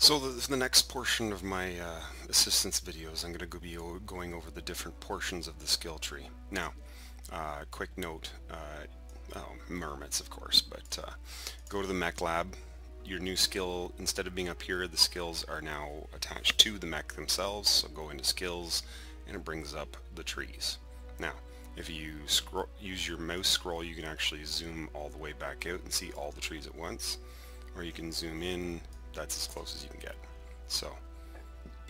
So the next portion of my assistance videos, I'm going to be going over the different portions of the skill tree. Now, quick note, mermits of course, but go to the mech lab. Your new skill, instead of being up here, the skills are now attached to the mech themselves, so go into skills and it brings up the trees. Now, if you use your mouse scroll, you can actually zoom all the way back out and see all the trees at once, or you can zoom in. That's as close as you can get. So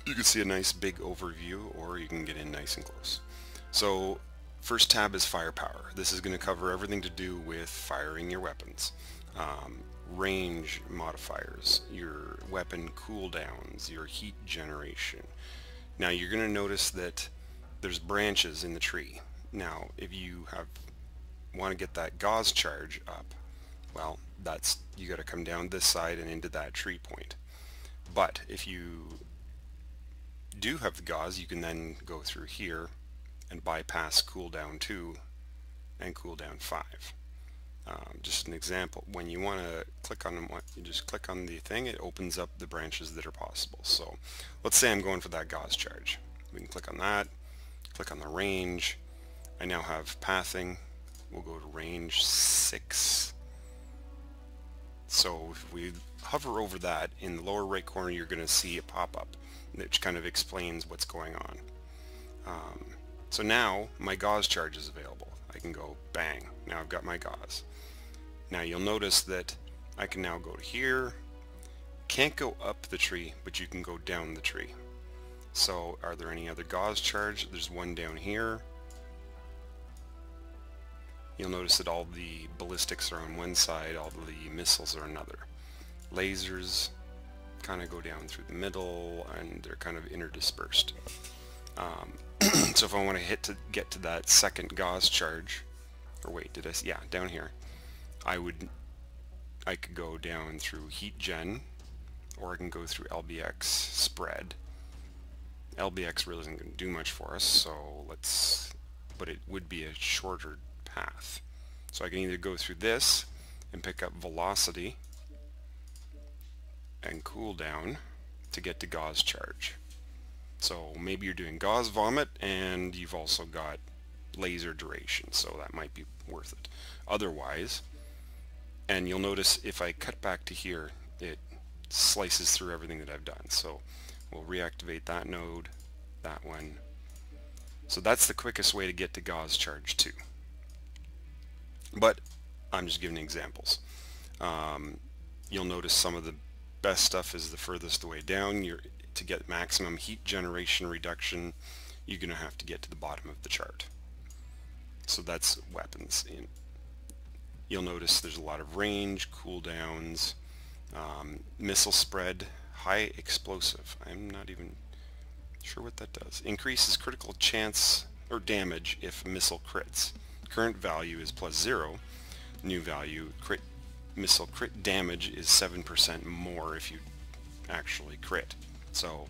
you can see a nice big overview, or you can get in nice and close. So first tab is firepower. This is going to cover everything to do with firing your weapons. Range modifiers, your weapon cooldowns, your heat generation. Now you're going to notice that there's branches in the tree. Now if you want to get that gauze charge up, well, you got to come down this side and into that tree point. But if you do have the gauze, you can then go through here and bypass cooldown 2 and cooldown 5. Just an example, when you want to click on them, you just click on the thing, it opens up the branches that are possible. So let's say I'm going for that gauze charge. We can click on that, click on the range. I now have pathing. We'll go to range 6. So if we hover over that, in the lower right corner you're going to see a pop-up which kind of explains what's going on. So now my gauze charge is available. I can go bang, now I've got my gauze. Now you'll notice that I can now go to here. Can't go up the tree, but you can go down the tree. So are there any other gauze charge? There's one down here. You'll notice that all the ballistics are on one side, all the missiles are another. Lasers kind of go down through the middle, and they're kind of interdispersed. So if I want to get to that second gauze charge, or wait, yeah, down here, I could go down through heat gen, or I can go through LBX spread. LBX really isn't going to do much for us, so but it would be a shorter path. So I can either go through this and pick up velocity and cooldown to get to gauze charge. So maybe you're doing gauze vomit and you've also got laser duration, so that might be worth it. Otherwise, and you'll notice if I cut back to here, it slices through everything that I've done. So we'll reactivate that node, that one. So that's the quickest way to get to gauze charge 2. But I'm just giving examples. You'll notice some of the best stuff is the furthest away down. To get maximum heat generation reduction, you're going to have to get to the bottom of the chart. So that's weapons. You'll notice there's a lot of range, cooldowns, missile spread, high explosive. I'm not even sure what that does. Increases critical chance or damage if missile crits. Current value is +0. New value, missile crit damage is 7% more if you actually crit. So,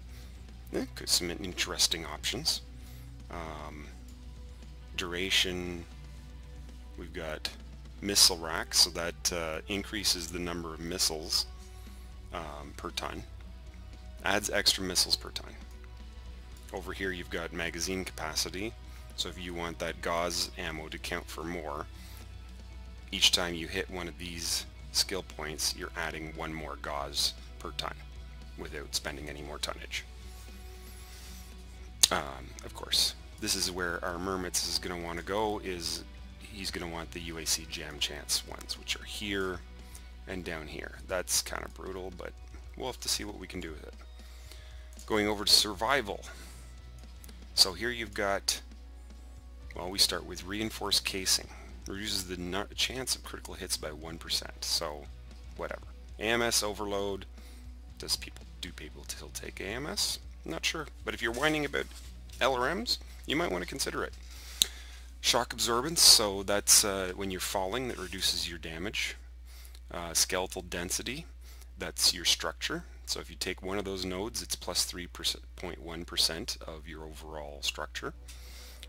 could some interesting options. Duration, we've got missile racks, so that increases the number of missiles per ton. Adds extra missiles per ton. Over here you've got magazine capacity, so if you want that gauze ammo to count for more, each time you hit one of these skill points, you're adding one more gauze per ton without spending any more tonnage. Of course, this is where our mermits is going to want to go, he's going to want the UAC jam chance ones, which are here and down here. That's kind of brutal, but we'll have to see what we can do with it. Going over to survival. So here you've got, well, we start with reinforced casing. Reduces the chance of critical hits by 1%. So, whatever. AMS overload. Do people still take AMS? Not sure. But if you're whining about LRMs, you might want to consider it. Shock absorbance. So that's when you're falling, that reduces your damage. Skeletal density. That's your structure. So if you take one of those nodes, it's +3.1% of your overall structure.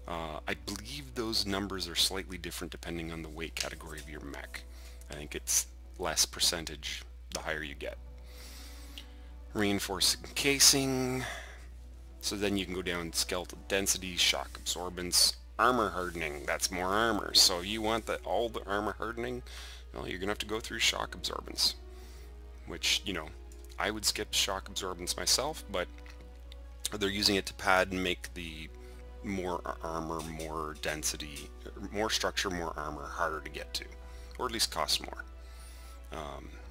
I believe those numbers are slightly different depending on the weight category of your mech. I think it's less percentage the higher you get. Reinforcing casing. So then you can go down skeletal density, shock absorbance, armor hardening. That's more armor. So you want all the armor hardening, well, you're gonna have to go through shock absorbance, which, you know, I would skip shock absorbance myself, but they're using it to pad and make the more armor, more density, more structure, more armor harder to get to, or at least cost more.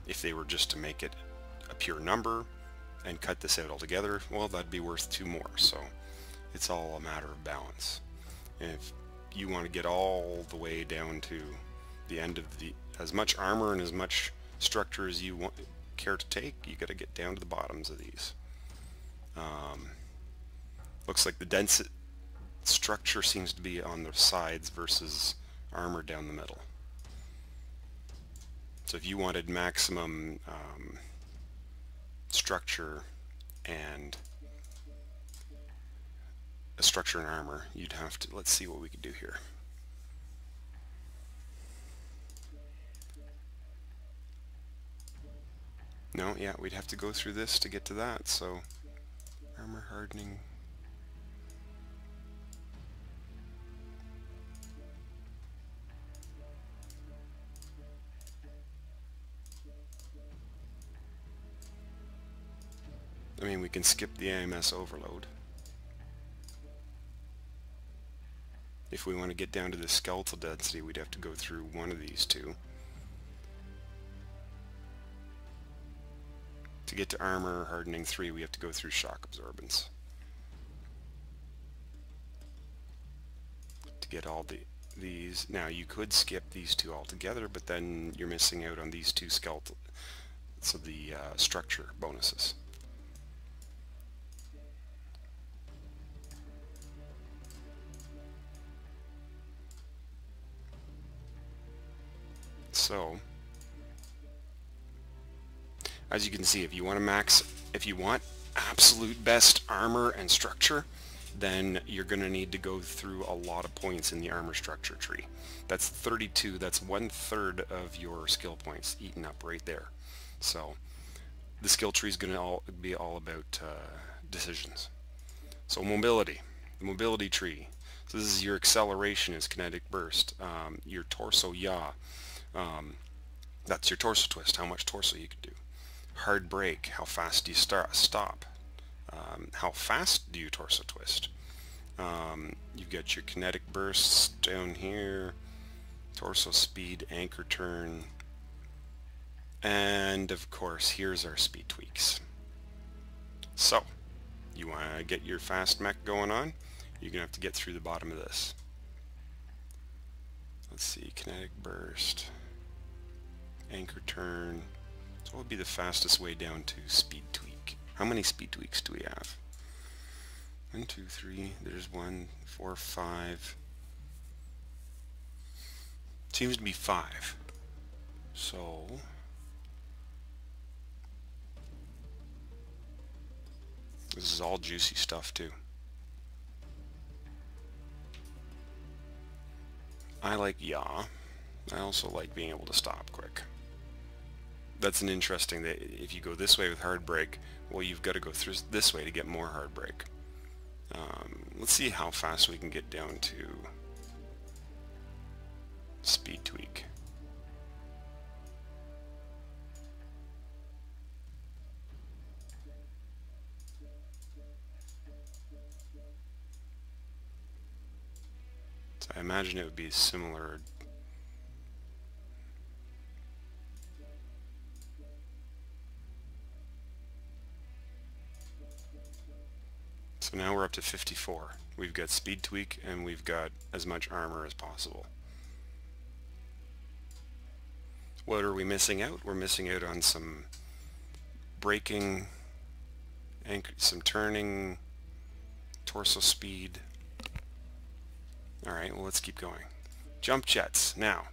If they were just to make it a pure number and cut this out altogether, well, that'd be worth 2 more. So it's all a matter of balance. And if you want to get all the way down to the end of as much armor and as much structure as you care to take, you got to get down to the bottoms of these. Looks like the dense structure seems to be on the sides versus armor down the middle. So if you wanted maximum structure and a structure and armor, you'd have to, let's see what we could do here. No, yeah, we'd have to go through this to get to that, so armor hardening. I mean, we can skip the AMS overload. If we want to get down to the skeletal density, we'd have to go through one of these two. To get to armor hardening 3, we have to go through shock absorbance. To get all these, now you could skip these two altogether, but then you're missing out on these two skeletal, so the structure bonuses. So, as you can see, if you want absolute best armor and structure, then you're going to need to go through a lot of points in the armor structure tree. That's 32, that's 1/3 of your skill points eaten up right there. So the skill tree is going to be all about decisions. So mobility, the mobility tree. So this is your acceleration is kinetic burst, your torso yaw. That's your torso twist, how much torso you can do. Hard brake, how fast do you stop? How fast do you torso twist? You've got your kinetic bursts down here, torso speed, anchor turn, and of course here's our speed tweaks. So you want to get your fast mech going on, you're going to have to get through the bottom of this. Let's see, kinetic burst, anchor turn. So what would be the fastest way down to speed tweak? How many speed tweaks do we have? 1, 2, 3, there's 1, 4, 5. Seems to be 5. So this is all juicy stuff too. I like yaw. I also like being able to stop quick. That's an interesting, that if you go this way with hard brake, well, you've got to go through this way to get more hard brake. Let's see how fast we can get down to speed tweak. So I imagine it would be similar. So now we're up to 54. We've got speed tweak and we've got as much armor as possible. What are we missing out? We're missing out on some braking, some turning, torso speed. Alright, well, let's keep going. Jump jets. Now,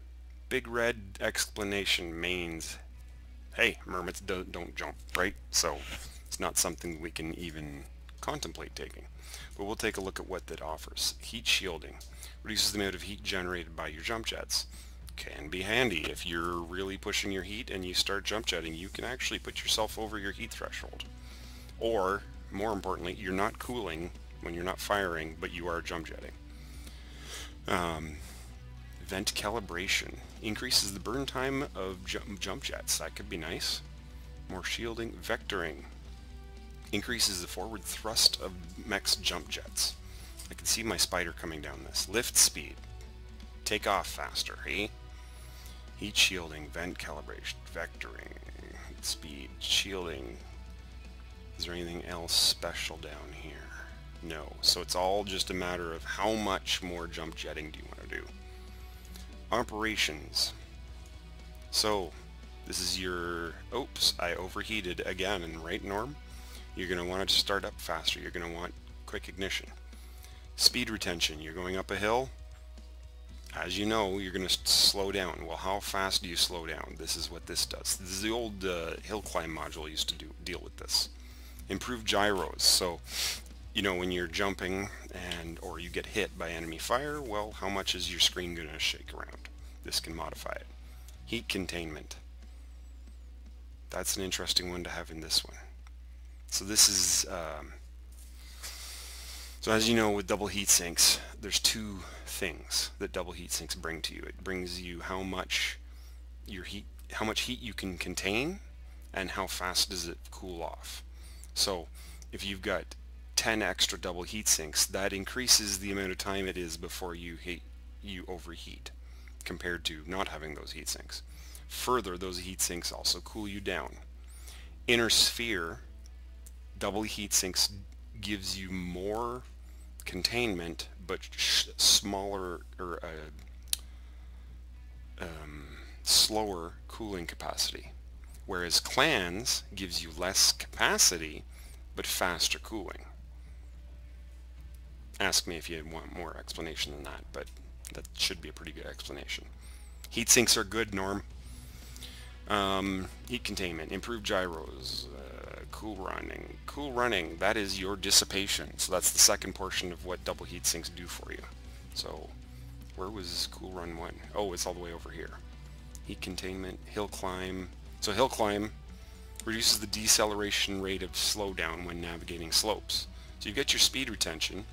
big red explanation means, hey, mermaids don't jump, right? So it's not something we can even contemplate taking. But we'll take a look at what that offers. Heat shielding. Reduces the amount of heat generated by your jump jets. Can be handy. If you're really pushing your heat and you start jump jetting, you can actually put yourself over your heat threshold. or more importantly, you're not cooling when you're not firing, but you are jump jetting. Vent calibration increases the burn time of jump jets. That could be nice. More shielding. Vectoring increases the forward thrust of mech's jump jets. I can see my spider coming down this. Lift speed. Take off faster, eh? Heat shielding, vent calibration, vectoring, speed, shielding. Is there anything else special down here? No. So it's all just a matter of how much more jump jetting do you want to do. Operations. So this is your, oops, I overheated again, and right, Norm? You're going to want it to start up faster. You're going to want quick ignition. Speed retention. You're going up a hill. As you know, you're going to slow down. Well, how fast do you slow down? This is what this does. This is the old hill climb module used to deal with this. Improved gyros. So, you know, when you're jumping or you get hit by enemy fire, well, how much is your screen going to shake around? This can modify it. Heat containment. That's an interesting one to have in this one. So this is, so as you know, with double heat sinks, there's two things that double heat sinks bring to you. It brings you how much heat you can contain, and how fast does it cool off. So if you've got 10 extra double heat sinks, that increases the amount of time it is before you overheat, compared to not having those heat sinks. Further, those heat sinks also cool you down. Inner sphere, double heat sinks gives you more containment, but smaller or slower cooling capacity, whereas clans gives you less capacity but faster cooling. Ask me if you want more explanation than that, but that should be a pretty good explanation. Heat sinks are good, Norm. Heat containment, improved gyros, cool running, that is your dissipation. So that's the second portion of what double heat sinks do for you. So where was cool run 1? Oh, it's all the way over here. Heat containment, hill climb. So hill climb reduces the deceleration rate of slowdown when navigating slopes. So you get your speed retention,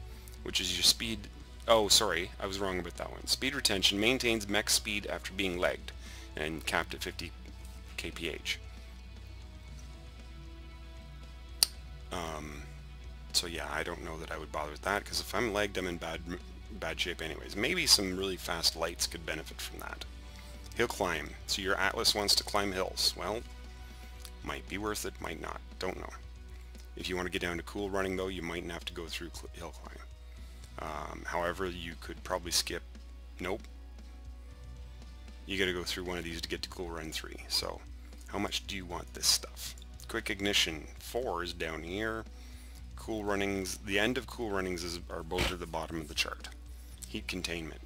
which is your speed. Oh, sorry, I was wrong about that one. Speed retention maintains mech speed after being legged and capped at 50 kph. So yeah, I don't know that I would bother with that, because if I'm legged, I'm in bad shape anyways. Maybe some really fast lights could benefit from that. Hill climb. So your Atlas wants to climb hills. Well, might be worth it, might not. Don't know. If you want to get down to cool running though, you mightn't have to go through hill climb. However, you could probably skip. Nope. You got to go through one of these to get to cool run 3. So how much do you want this stuff? Quick ignition 4 is down here. Cool runnings, the end of cool runnings are both at the bottom of the chart. Heat containment.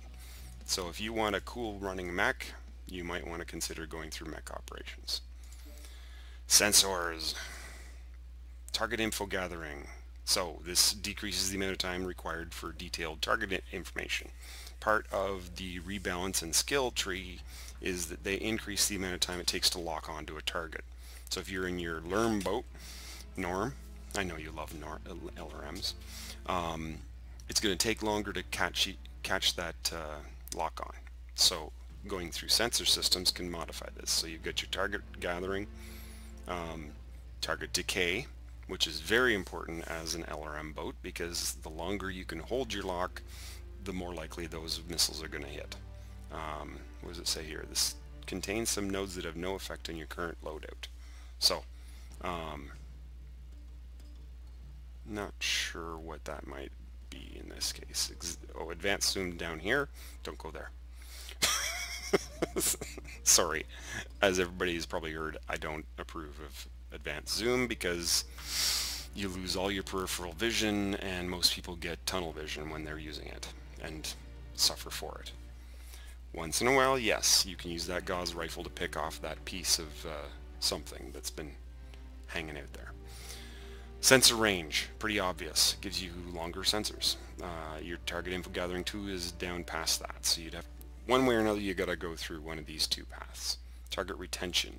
So if you want a cool running mech, you might want to consider going through mech operations. Sensors. Target info gathering. So this decreases the amount of time required for detailed target information. Part of the rebalance and skill tree is that they increase the amount of time it takes to lock onto a target. So if you're in your Lerm boat, Norm, I know you love LRMs, it's going to take longer to catch that lock on. So going through sensor systems can modify this. So you've got your target gathering, target decay, which is very important as an LRM boat, because the longer you can hold your lock, the more likely those missiles are going to hit. What does it say here? This contains some nodes that have no effect on your current loadout. So, not sure what that might be in this case. Oh, advanced zoom down here. Don't go there. Sorry. As everybody's probably heard, I don't approve of advanced zoom because you lose all your peripheral vision, and most people get tunnel vision when they're using it and suffer for it. Once in a while, yes, you can use that gauze rifle to pick off that piece of something that's been hanging out there. Sensor range, pretty obvious, gives you longer sensors. Your target info gathering 2 is down past that, so you'd have, one way or another, you got to go through one of these two paths. Target retention.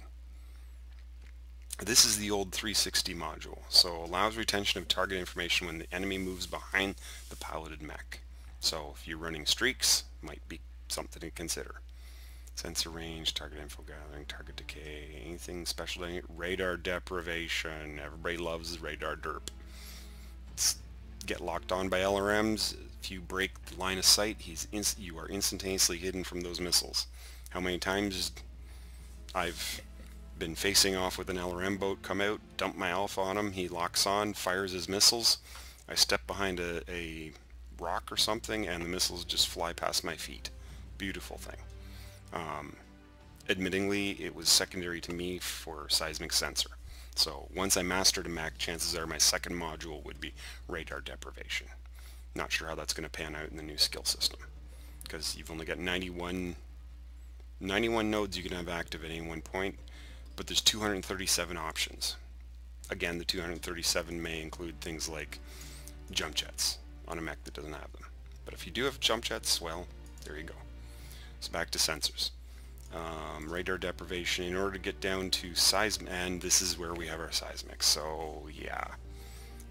This is the old 360 module, so allows retention of target information when the enemy moves behind the piloted mech. So if you're running streaks, might be something to consider. Sensor range, target info gathering, target decay, anything special, radar deprivation. Everybody loves radar derp. Get locked on by LRMs. If you break the line of sight, you are instantaneously hidden from those missiles. How many times I've been facing off with an LRM boat, come out, dump my alpha on him, he locks on, fires his missiles, I step behind a rock or something and the missiles just fly past my feet. Beautiful thing. Admittingly, it was secondary to me for seismic sensor. So once I mastered a mech, chances are my second module would be radar deprivation. Not sure how that's going to pan out in the new skill system, because you've only got 91 nodes you can have active at any one point, but there's 237 options. Again, the 237 may include things like jump jets on a mech that doesn't have them. But if you do have jump jets, well, there you go. So back to sensors. Radar deprivation, in order to get down to seismic, and this is where we have our seismic. So yeah,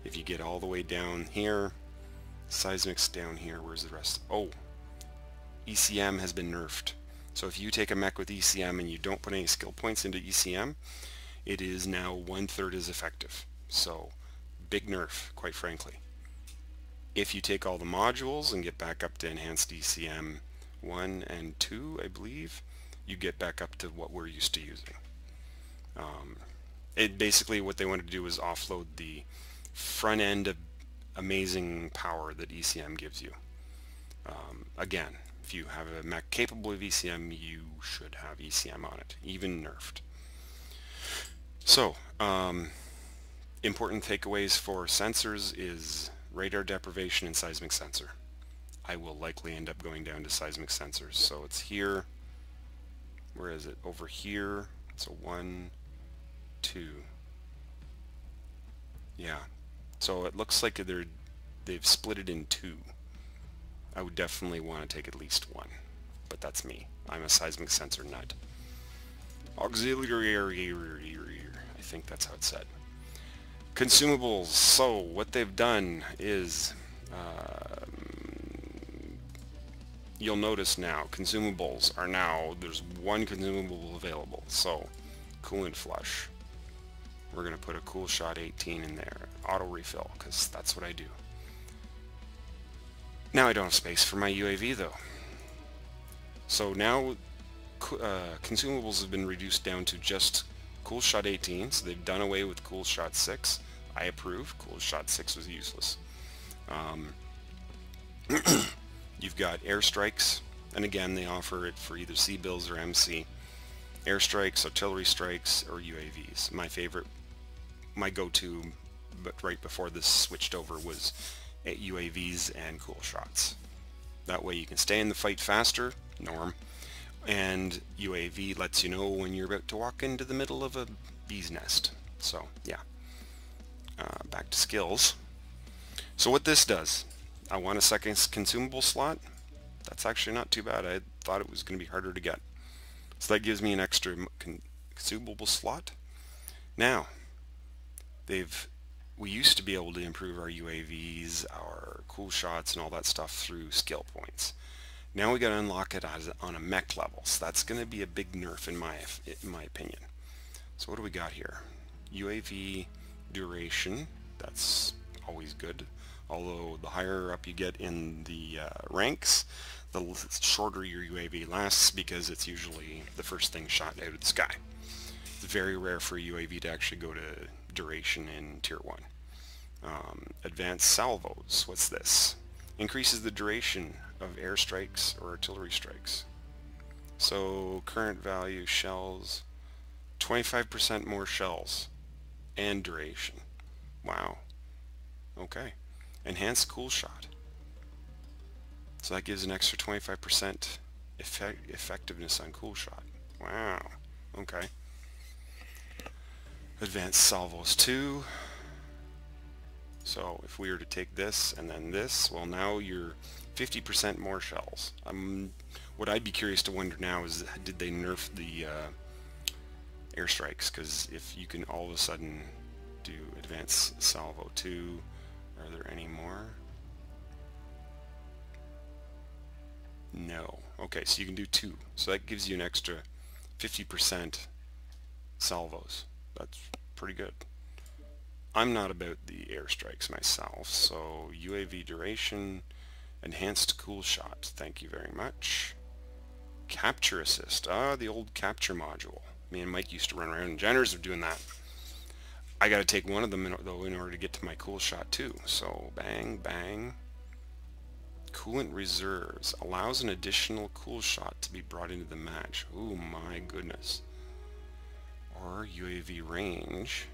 if you get all the way down here, seismic's down here, where's the rest? Oh, ECM has been nerfed. So if you take a mech with ECM and you don't put any skill points into ECM, it is now 1/3 as effective. So big nerf, quite frankly. If you take all the modules and get back up to enhanced ECM 1 and 2, I believe, you get back up to what we're used to using. Basically what they wanted to do was offload the front end of amazing power that ECM gives you. Again, if you have a mech capable of ECM, you should have ECM on it, even nerfed. So, important takeaways for sensors is radar deprivation and seismic sensor. I will likely end up going down to seismic sensors. So it's here. Where is it? Over here. So 1, 2. Yeah. So it looks like they've split it in 2. I would definitely want to take at least 1. But that's me. I'm a seismic sensor nut. Auxiliary, I think that's how it's said. Consumables. So what they've done is, you'll notice now consumables are now, there's one consumable available. So coolant flush, we're going to put a cool shot 18 in there, auto refill, because that's what I do. Now I don't have space for my UAV though. So now consumables have been reduced down to just cool shot 18, so they've done away with cool shot 6. I approve. Cool shot 6 was useless. You've got airstrikes, and again they offer it for either C-bills or MC. Airstrikes, artillery strikes, or UAVs. My favorite, my go-to, but right before this switched over, was UAVs and cool shots. That way you can stay in the fight faster, norm, and UAV lets you know when you're about to walk into the middle of a bee's nest. So yeah, back to skills. So what this does, I want a second consumable slot. That's actually not too bad. I thought it was going to be harder to get. So that gives me an extra consumable slot. Now, we used to be able to improve our UAVs, our cool shots, and all that stuff through skill points. Now we got to unlock it on a mech level. So that's going to be a big nerf in my opinion. So what do we got here? UAV duration. That's always good. Although the higher up you get in the ranks, the shorter your UAV lasts, because it's usually the first thing shot out of the sky. It's very rare for a UAV to actually go to duration in Tier 1. Advanced salvos. What's this? Increases the duration of airstrikes or artillery strikes. So current value shells, 25% more shells and duration. Wow. Okay. Enhanced cool shot. So that gives an extra 25% effectiveness on cool shot. Wow. Okay. Advanced salvos 2. So if we were to take this and then this, well, now you're 50% more shells. What I'd be curious to wonder now is, did they nerf airstrikes, because if you can all of a sudden do advanced salvo 2, are there any more? No. Okay, so you can do 2. So that gives you an extra 50% salvos. That's pretty good. I'm not about the airstrikes myself, so UAV duration, enhanced cool shot, thank you very much. Capture assist, the old capture module. Me and Mike used to run around in generators of doing that. I gotta take one of them though in order to get to my cool shot too. So bang, bang. Coolant reserves, allows an additional cool shot to be brought into the match. Oh my goodness. Or UAV range.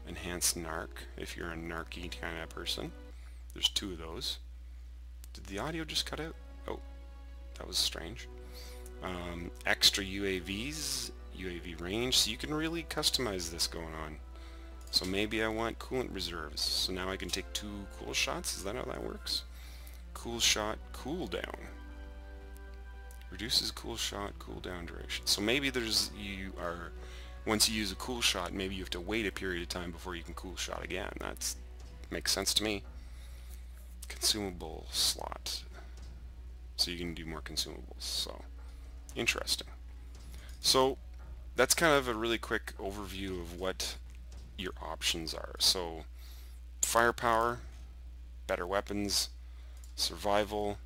Enhanced narc, if you're a narky kind of person. There's 2 of those. Did the audio just cut out? Oh, that was strange. Extra UAVs, UAV range, so you can really customize this going on. So maybe I want coolant reserves, so now I can take 2 cool shots. Is that how that works? Cool shot, cooldown. Reduces cool shot, cooldown duration. So maybe once you use a cool shot, maybe you have to wait a period of time before you can cool shot again. That makes sense to me. Consumable slot. So you can do more consumables. So, interesting. So, that's kind of a really quick overview of what your options are. So, firepower, better weapons, survival.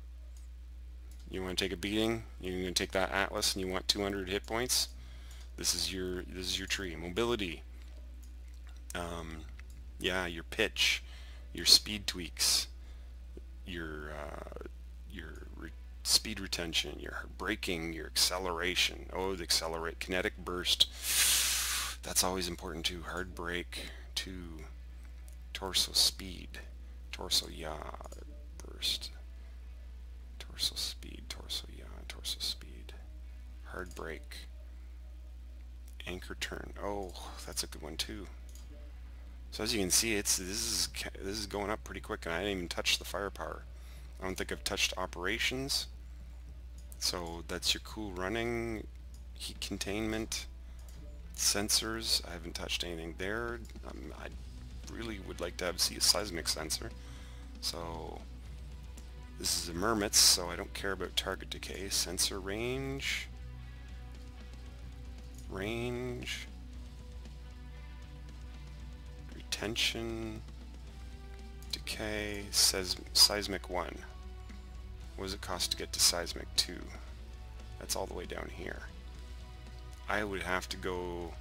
You want to take a beating, you're going to take that Atlas and you want 200 hit points. This is your tree. Mobility, yeah, your pitch, your speed tweaks, your speed retention, your braking, your acceleration. Oh, the kinetic burst. That's always important too. Hard brake, 2, torso speed, torso yaw, burst, torso speed, torso yaw, torso speed, hard brake. Anchor turn. Oh, that's a good one too. So as you can see, this is going up pretty quick, and I didn't even touch the firepower. I don't think I've touched operations. So that's your cool running, heat containment, sensors. I haven't touched anything there. I really would like to see a seismic sensor. So this is a Mermits, so I don't care about target decay. Sensor range. Retention, decay, seismic 1. What does it cost to get to seismic 2? That's all the way down here. I would have to go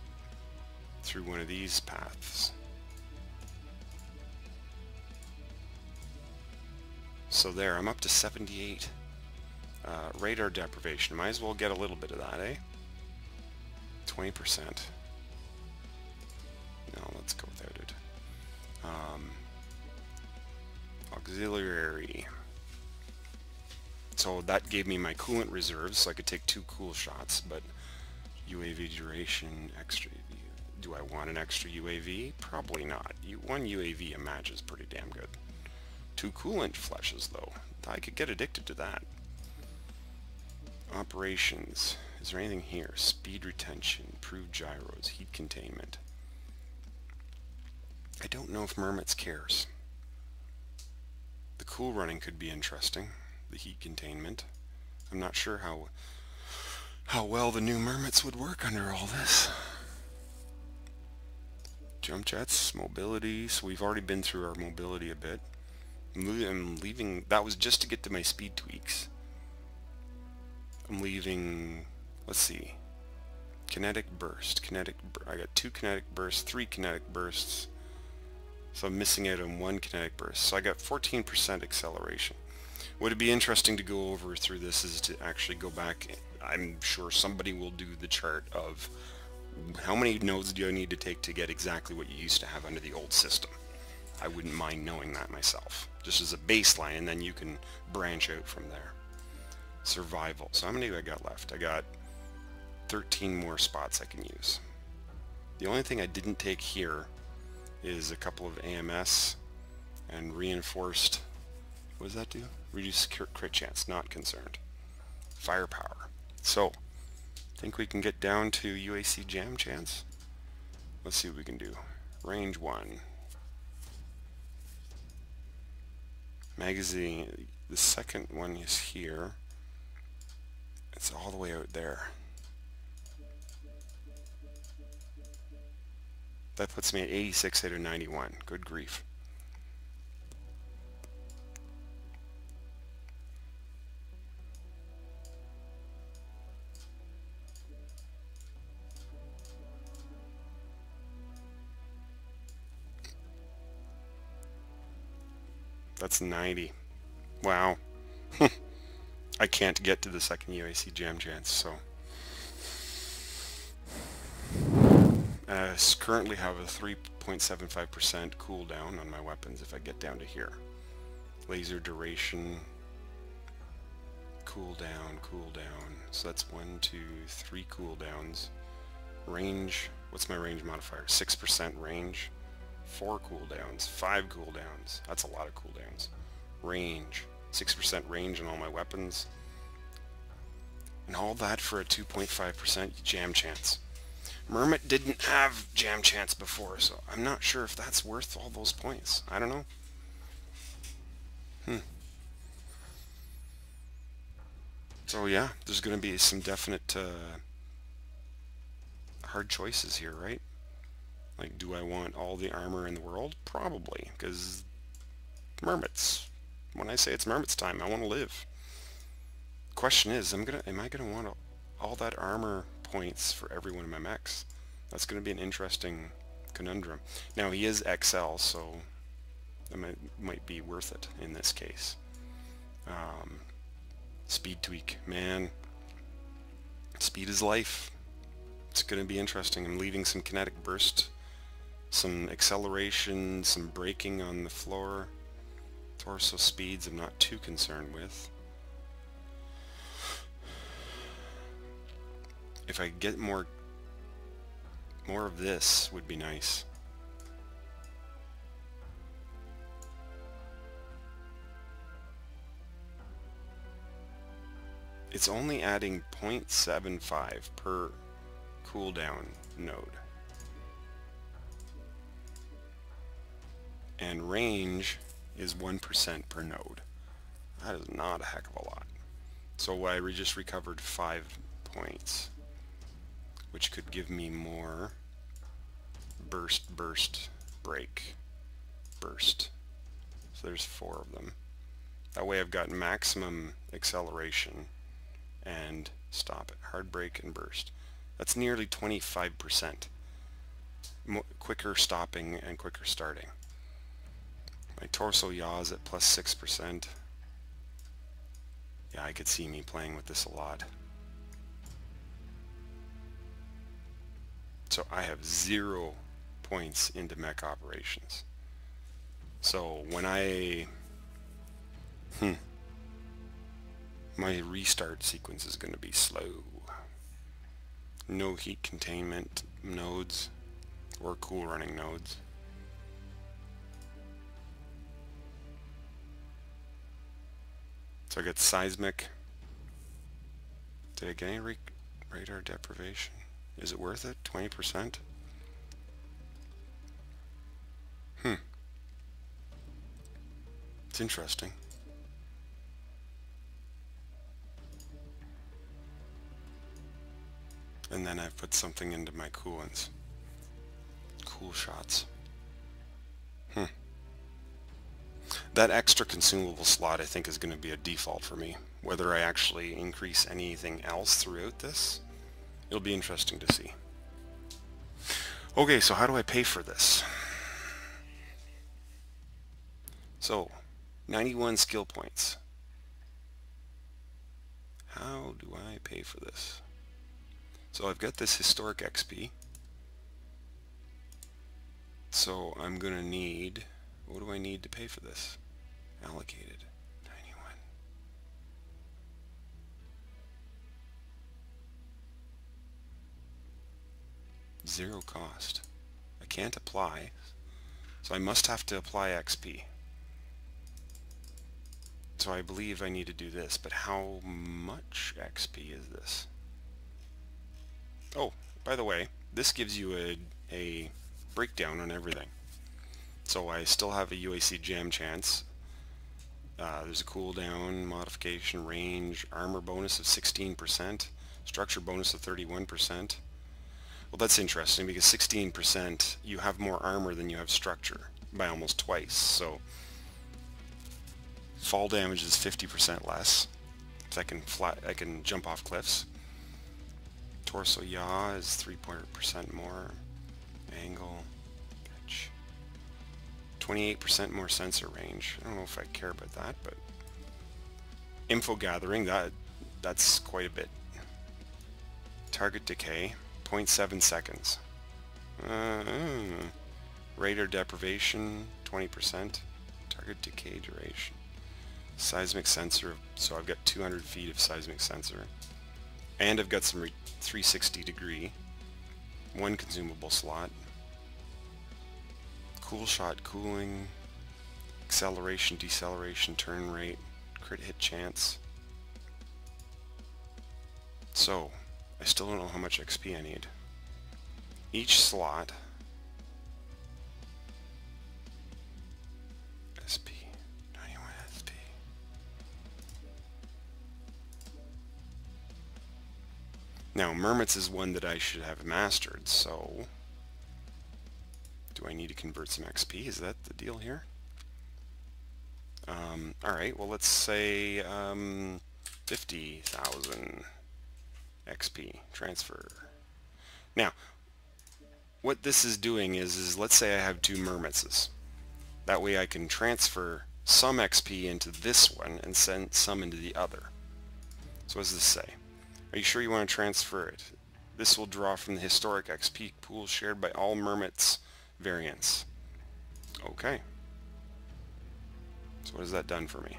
through one of these paths. So there, I'm up to 78. Radar deprivation, might as well get a little bit of that, eh? 20%. No, let's go without it. Auxiliary. So that gave me my coolant reserves, so I could take 2 cool shots, but UAV duration, extra. Do I want an extra UAV? Probably not. One UAV a match is pretty damn good. 2 coolant flushes, though. I could get addicted to that. Operations. Is there anything here? Speed retention, improved gyros, heat containment. I don't know if Mermits cares. The cool running could be interesting. The heat containment. I'm not sure how well the new Mermits would work under all this. Jump jets, mobility. So we've already been through our mobility a bit. I'm leaving. That was just to get to my speed tweaks. I'm leaving. Let's see. Kinetic burst. I got 2 kinetic bursts, 3 kinetic bursts. So I'm missing out on 1 kinetic burst. So I got 14% acceleration. Would it be interesting to go over through this is to actually go back. I'm sure somebody will do the chart of how many nodes do I need to take to get exactly what you used to have under the old system. I wouldn't mind knowing that myself, just as a baseline, and then you can branch out from there. Survival. So how many do I got left? I got 13 more spots I can use. The only thing I didn't take here is a couple of AMS and reinforced. What does that do? Reduce crit chance. Not concerned. Firepower. So Think we can get down to UAC jam chance? Let's see what we can do. Range 1. Magazine, the second one is here. It's all the way out there. That puts me at 86 out of 91. Good grief. That's 90. Wow. I can't get to the second UAC jam chance, so I currently have a 3.75% cooldown on my weapons if I get down to here. Laser duration, cooldown, cooldown. So that's 1, 2, 3 cooldowns. Range, what's my range modifier? 6% range. 4 cooldowns, 5 cooldowns. That's a lot of cooldowns. Range, 6% range on all my weapons. And all that for a 2.5% jam chance. Mermit didn't have jam chance before, so I'm not sure if that's worth all those points. I don't know. So yeah, there's going to be some definite hard choices here, right? Like, do I want all the armor in the world? Probably, because mermits. When I say it's mermits time, I want to live. Question is, am I gonna want all that armor points for every one of my mechs? That's going to be an interesting conundrum. Now he is XL, so that might be worth it in this case. Speed tweak, man. Speed is life. It's going to be interesting. I'm leaving some kinetic burst, some acceleration, some braking on the floor. Torso speeds I'm not too concerned with. If I get more of this would be nice. It's only adding 0.75 per cooldown node. And range is 1% per node. That is not a heck of a lot. So I just recovered 5 points, which could give me more burst, burst, break, burst. So there's 4 of them. That way I've got maximum acceleration and stop it. Hard break and burst. That's nearly 25%. Quicker stopping and quicker starting. My torso yaw is at plus 6%. Yeah, I could see me playing with this a lot. So I have 0 points into mech operations. So when my restart sequence is going to be slow. No heat containment nodes or cool running nodes. So I get seismic. Did I get any radar deprivation? Is it worth it? 20%? It's interesting. And then I've put something into my coolants. Cool shots. That extra consumable slot I think is going to be a default for me. Whether I actually increase anything else throughout this, it'll be interesting to see. Okay, so how do I pay for this? So, 91 skill points. How do I pay for this? So I've got this historic XP. So I'm going to need, what do I need to pay for this? Allocated, 91. Zero cost. I can't apply, so I must have to apply XP. So I believe I need to do this, but how much XP is this? Oh, by the way, this gives you a breakdown on everything. So I still have a UAC jam chance. There's a cooldown, modification, range, armor bonus of 16%, structure bonus of 31%. Well, that's interesting because 16% you have more armor than you have structure by almost twice. So fall damage is 50% less. So I can jump off cliffs. Torso yaw is 3% more. Angle, pitch. 28% more sensor range. I don't know if I care about that, but info gathering, that's quite a bit. Target decay, 0.7 seconds. Radar deprivation, 20%. Target decay duration. Seismic sensor, so I've got 200 feet of seismic sensor. And I've got some 360 degree. One consumable slot. Cool shot cooling. Acceleration, deceleration, turn rate, crit hit chance. So, I still don't know how much XP I need. Each slot, SP, 91 SP. Now, Mermits is one that I should have mastered, so do I need to convert some XP? Is that the deal here? Alright, well let's say 50,000 XP transfer. Now, what this is doing is let's say I have two Mermitses. That way I can transfer some XP into this one and send some into the other. So what does this say? Are you sure you want to transfer it? This will draw from the historic XP pool shared by all Mermits variants. Okay. So what has that done for me?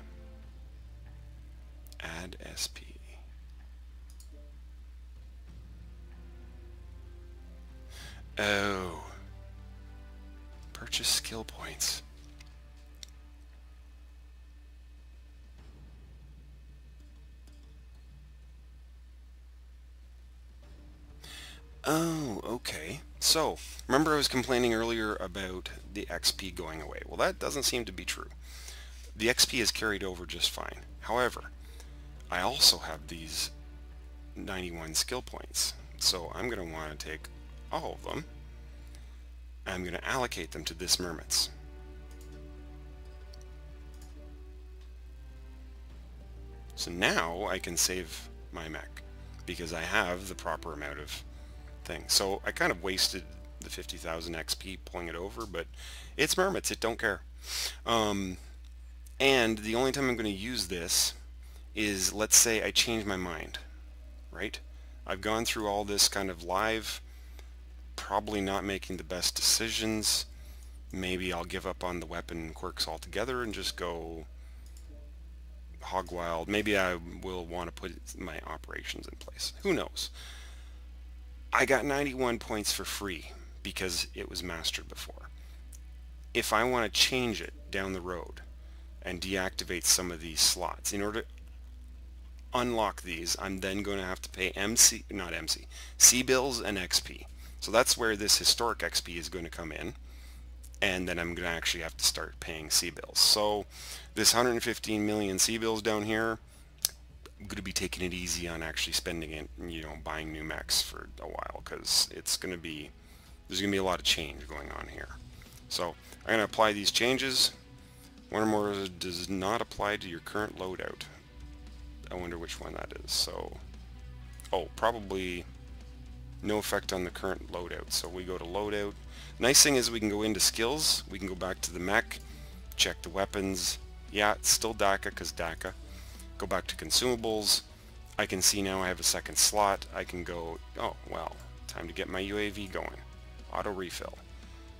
Add SP. Oh. Purchase skill points. Oh, okay. So, remember I was complaining earlier about the XP going away. Well, that doesn't seem to be true. The XP is carried over just fine. However, I also have these 91 skill points. So I'm going to want to take all of them. I'm going to allocate them to this Mermits. So now I can save my mech because I have the proper amount of things. So I kind of wasted the 50,000 XP pulling it over, but it's Mermits, it don't care. And the only time I'm going to use this is, let's say I change my mind, right? I've gone through all this kind of live, probably not making the best decisions. Maybe I'll give up on the weapon quirks altogether and just go hog wild. Maybe I will want to put my operations in place. Who knows? I got 91 points for free because it was mastered before. If I want to change it down the road and deactivate some of these slots, in order to unlock these, I'm then going to have to pay C bills and XP. So that's where this historic XP is going to come in, and then I'm going to actually have to start paying C bills. So this 115 million C bills down here, I'm going to be taking it easy on actually spending it, buying new mechs for a while, because there's going to be a lot of change going on here. So I'm going to apply these changes. One or more does not apply to your current loadout. I wonder which one that is. So, probably no effect on the current loadout. So we go to loadout. Nice thing is we can go into skills. We can go back to the mech, check the weapons. Yeah, it's still DACA because DACA. Go back to consumables. I can see now I have a second slot. I can go, oh, well, time to get my UAV going. Auto refill.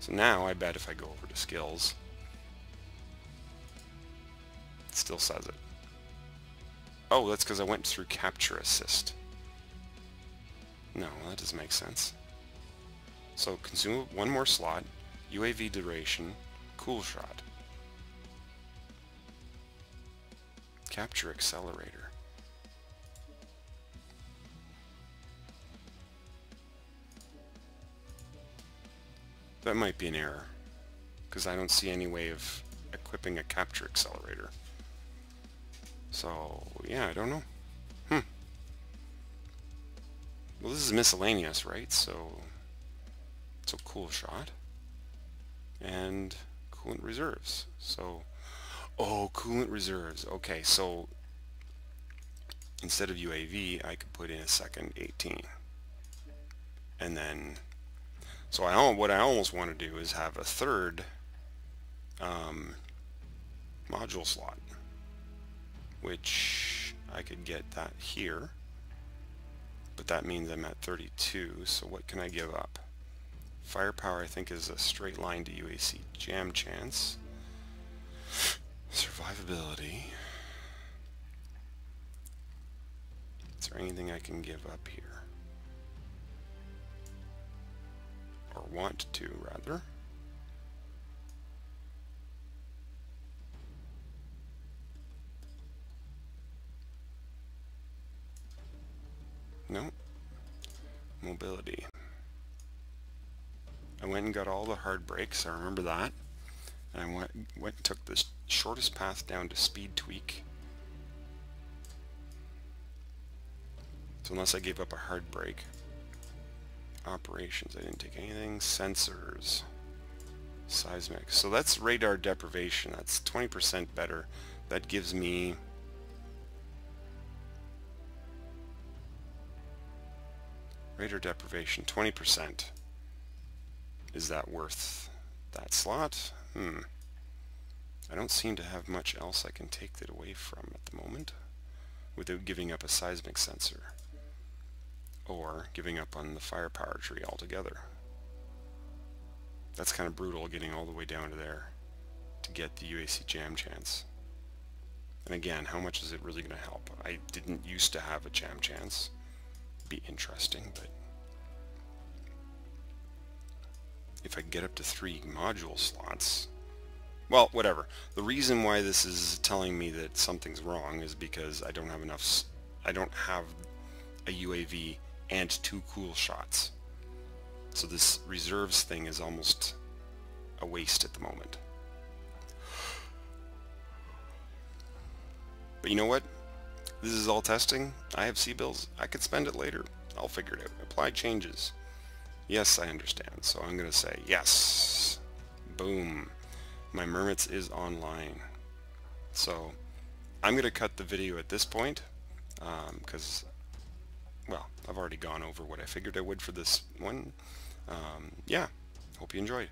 So now I bet if I go over to skills, it still says it. Oh, that's because I went through capture assist. No, that doesn't make sense. So consume one more slot, UAV duration, cool shot. Capture accelerator. That might be an error, because I don't see any way of equipping a capture accelerator. So, yeah, I don't know. Well, this is miscellaneous, right? So, it's a cool shot. And coolant reserves. So, oh, coolant reserves. Okay, so instead of UAV, I could put in a second 18. And then, so what I almost want to do is have a third module slot, which I could get that here, but that means I'm at 32, so what can I give up? Firepower, I think, is a straight line to UAC jam chance. Survivability. Is there anything I can give up here? Or want to, rather. No. Mobility. I went and got all the hard brakes, I remember that. And I went and took the shortest path down to speed tweak. So unless I gave up a hard brake. Operations, I didn't take anything. Sensors. Seismic. So that's radar deprivation. That's 20% better. That gives me radar deprivation, 20%. Is that worth that slot? I don't seem to have much else I can take that away from at the moment without giving up a seismic sensor or giving up on the firepower tree altogether. That's kind of brutal, getting all the way down to there to get the UAC jam chance. And again, how much is it really going to help? I didn't used to have a jam chance. Be interesting, but if I get up to 3 module slots, well, whatever. The reason why this is telling me that something's wrong is because I don't have enough, I don't have a UAV and 2 cool shots. So this reserves thing is almost a waste at the moment. But you know what? This is all testing. I have C-bills. I could spend it later. I'll figure it out. Apply changes. Yes, I understand. So I'm going to say yes. Boom. My Mermits is online. So I'm going to cut the video at this point because, well, I've already gone over what I figured I would for this one. Yeah, hope you enjoyed.